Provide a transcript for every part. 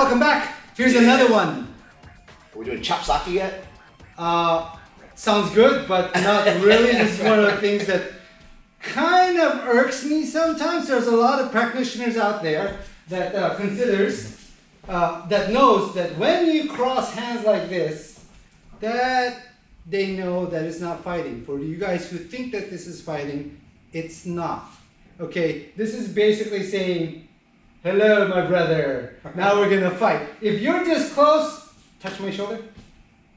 welcome back. Here's another one. Are we doing chop socky yet? Sounds good, but not really. This is one of the things that kind of irks me sometimes. There's a lot of practitioners out there that that knows that when you cross hands like this, that they know that it's not fighting. For you guys who think that this is fighting, it's not. Okay, this is basically saying, hello, my brother. Now we're gonna fight. If you're this close, touch my shoulder.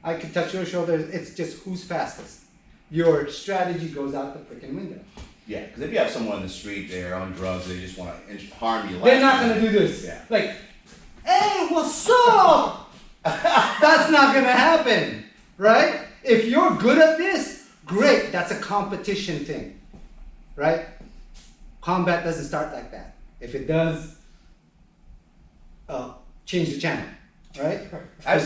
I can touch your shoulder. It's just who's fastest. Your strategy goes out the freaking window. Yeah, because if you have someone on the street there on drugs, they just want to harm you. They're not gonna do this. Yeah. Like, hey, what's up? That's not gonna happen, right? If you're good at this, great. That's a competition thing, right? Combat doesn't start like that. If it does, change the channel, right?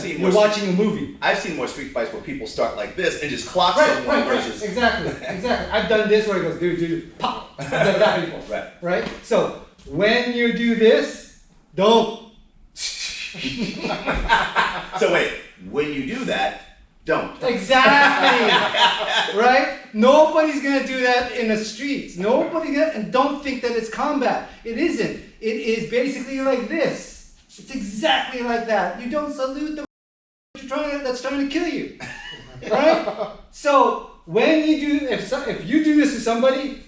You're watching a movie. I've seen more street fights where people start like this and just clock someone versus. Exactly. I've done this where it goes, dude, pop. I've done that before. Right? So when you do this, don't. So wait, when you do that, don't. Exactly. Right? Nobody's gonna do that in the streets. And don't think that it's combat. It isn't. It is basically like this. It's exactly like that. You don't salute the that's trying to kill you. Right? So when you do, if you do this to somebody,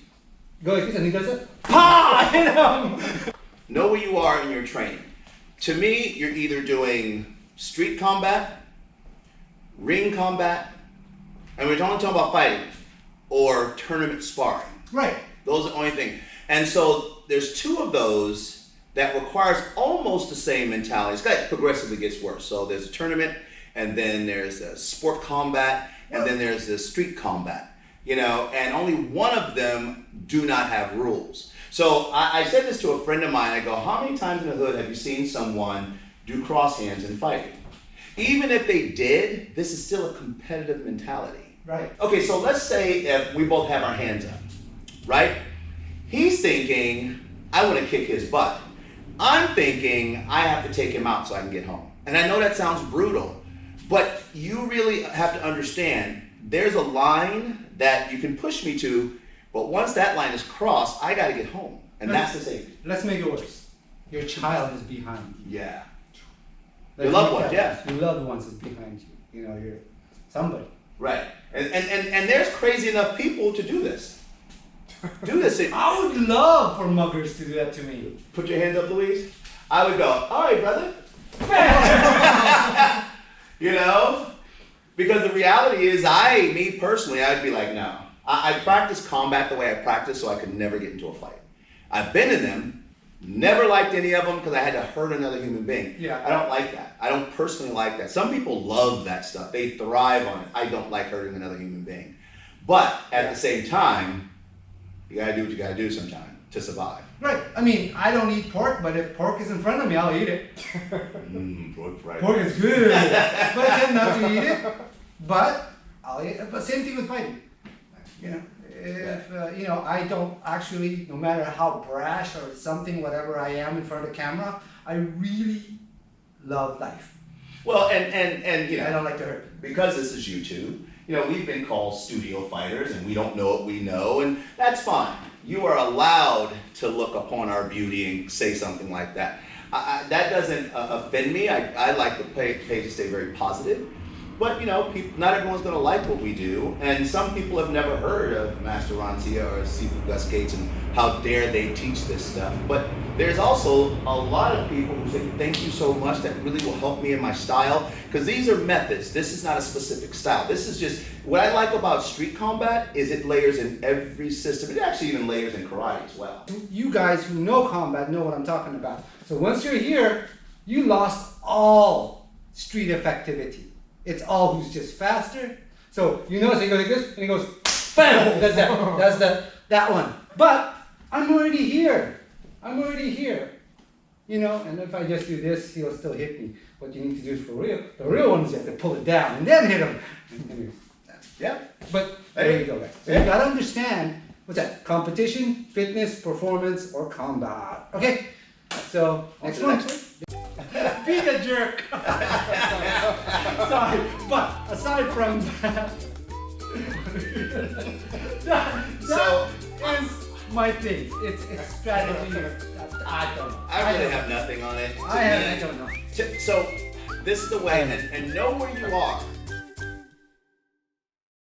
go like this and he does it, pa! Hit him. Know where you are in your training. To me, you're either doing street combat, ring combat, and we're only talking about fighting, or tournament sparring. Right. Those are the only thing. And so there's two of those that requires almost the same mentality. It's got progressively gets worse. So there's a tournament, and then there's the sport combat, and then there's the street combat. You know, and only one of them do not have rules. So I said this to a friend of mine. I go, how many times in the hood have you seen someone do cross hands in fighting? Even if they did, this is still a competitive mentality. Right. Okay, so let's say if we both have our hands up, right? He's thinking, I want to kick his butt. I'm thinking, I have to take him out so I can get home. And I know that sounds brutal, but you really have to understand, there's a line that you can push me to, but once that line is crossed, I got to get home. And that's the safety. Let's make it worse. Your child is behind you. Yeah. Your loved ones, yeah. Your loved ones is behind you. You know, you're somebody. Right. And there's crazy enough people to do this. I would love for muggers to do that to me. Put your hands up, Louise. I would go, all right, brother. You know? Because the reality is, me personally, I'd be like, no. I practice combat the way I practice so I could never get into a fight. I've been in them, never liked any of them because I had to hurt another human being. Yeah. I don't like that. I don't personally like that. Some people love that stuff. They thrive on it. I don't like hurting another human being. But at the same time, you gotta do what you gotta do sometime to survive. Right. I mean, I don't eat pork, but if pork is in front of me, I'll eat it. Pork fried. Pork is good. But I tend not to eat it. But I'll eat it. But same thing with fighting. You know, if you know, I don't actually, no matter how brash or something, whatever I am in front of the camera, I really love life. Well, and you know, I don't like to hurt. Because this is YouTube, you know, we've been called studio fighters and we don't know what we know, and that's fine. You are allowed to look upon our beauty and say something like that. That doesn't offend me. I like the page to stay very positive. But, you know, not everyone's going to like what we do. And some people have never heard of Master Rancia or Sifu Gus Gates and how dare they teach this stuff. But there's also a lot of people who say, thank you so much, that really will help me in my style. Because these are methods. This is not a specific style. This is just, what I like about street combat is it layers in every system. It actually even layers in karate as well. You guys who know combat know what I'm talking about. So once you're here, you lost all street effectivity. It's all who's just faster. So you notice he goes like this, and he goes, bam! That's that one. But I'm already here. You know, and if I just do this, he'll still hit me. What you need to do is for real. The real one is you have to pull it down and then hit him. Yeah. But there you go, guys. So you gotta understand, what's that? Competition, fitness, performance, or combat. Okay? So, next one. being a jerk. Sorry, but aside from that, that So, is my thing. It's strategy. I don't know. I really have nothing on it. To I me, don't know. So this is the way, and know where you are.